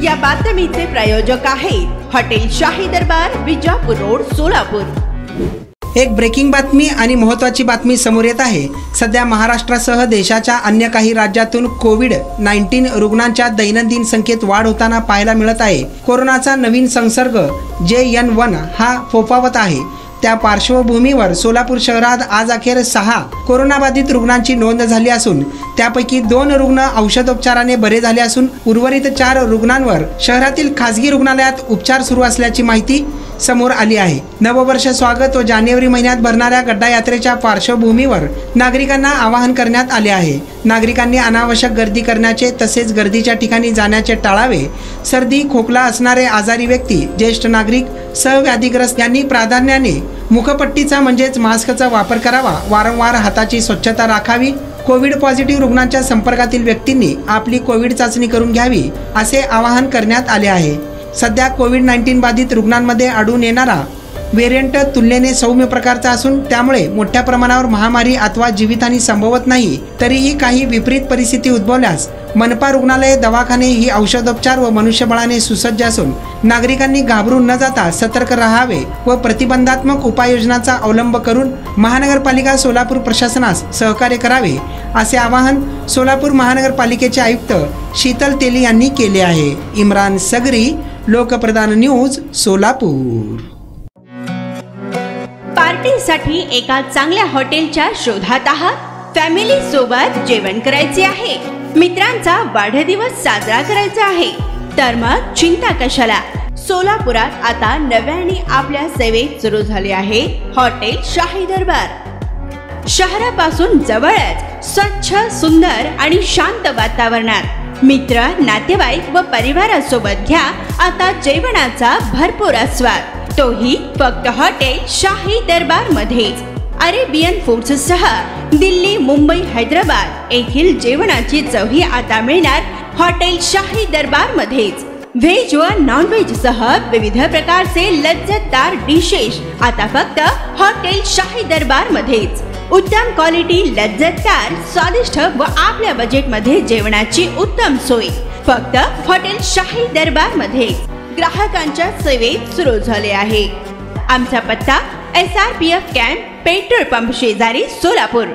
या बातमीचे प्रायोजक आहेत हॉटेल शाही दरबार, विजापूर रोड, सोलापूर। एक ब्रेकिंग बातमी आणि महत्त्वाची बातमी समोर येत आहे। सध्या महाराष्ट्रासह देशाच्या अन्य काही राज्यातून कोविड-19 रुग्णांच्या दैनंदिन संख्येत वाढ होताना पाहायला मिळत आहे। कोरोनाचा नवीन संसर्ग JN1 हा फोफावत आहे। त्या पार्श्वभूमीवर सोलापूर शहरात आज अखेर 6 कोरोनाबाधित रुग्णांची नोंद झाली असून त्यापैकी 2 रुग्ण औषधोपचाराने बरे झाले असून उर्वरित 4 रुग्णांवर शहरातील खासगी रुग्णालयात उपचार सुरू असल्याची माहिती समोर आली आहे। नववर्ष स्वागत व जानेवारी महिन्यात भरणाऱ्या गड्डा यात्रेच्या पार्श्वभूमीवर नागरिकांना आवाहन करण्यात आले आहे। नागरिकांनी अनावश्यक गर्दी करण्याचे तसेच गर्दीच्या ठिकाणी जाण्याचे टाळावे। सर्दी खोकला असणारे आजारी व्यक्ती, ज्येष्ठ नागरिक, सहव्याधीग्रस्त यांनी प्राधान्याने मुखपट्टीचा म्हणजेच मास्कचा वापर करावा। वारंवार हाताची स्वच्छता राखावी। कोविड पॉझिटिव्ह रुग्णांच्या संपर्कातील व्यक्तींनी आपली कोविड चाचणी करून घ्यावी असे आवाहन करण्यात आले आहे। सध्या कोविड-19 बाधित रुग्णांमध्ये आढळून येणारा व्हेरियंट तुलनेने सौम्य प्रकारचा असून त्यामुळे मोठ्या प्रमाणावर महामारी अथवा जीवितहानी संभवत नाही। तरीही काही विपरीत परिस्थिती उद्भवल्यास मनपा रुग्णालय, दवाखाने ही औषधोपचार व मनुष्यबळाने सुसज्ज असून नागरिकांनी घाबरून न जाता सतर्क राहावे व प्रतिबंधात्मक उपाययोजनांचा अवलंब करून महानगरपालिका सोलापूर प्रशासनास सहकार्य करावे असे आवाहन सोलापूर महानगरपालिकेचे आयुक्त शीतल तेली यांनी केले आहे। इम्रान सगरी, लोकप्रधान न्यूज, सोलापूर। पार्टीसाठी एका चांगल्या हॉटेलच्या शोधात आहात? फॅमिली सोबत जेवण करायचे आहे, मित्रांचा वाढदिवस साजरा करायचा आहे, तर मग चिंता कशाला। सोलापुरात आता नव्याने आपल्या सेवेत सुरू झाले आहे हॉटेल शाही दरबार। शहरापासून जवळच स्वच्छ, सुंदर आणि शांत वातावरणात मित्र, नातेवाईक व परिवारासोबत घ्या आता जेवणाचा भरपूर आस्वाद, तोही फक्त हॉटेल शाही दरबार मध्येच। अरेबियन फूड्स सह दिल्ली, मुंबई, हैदराबाद येथील जेवणाची चवही आता मिळणार हॉटेल शाही दरबार मध्येच। व्हेज व नॉन व्हेज सह विविध प्रकारचे लज्जतदार डिशेस आता फक्त हॉटेल शाही दरबार मध्येच। उत्तम क्वालिटी, लज्जतदार, स्वादिष्ट व आपल्या बजेट मध्ये जेवणाची उत्तम सोय फक्त हॉटेल शाही दरबार मध्ये ग्राहकांच्या सेवेत सुरू झाले आहे। आमचा पत्ता SRPF कॅम्प, पेट्रोल पंप शेजारी, सोलापूर।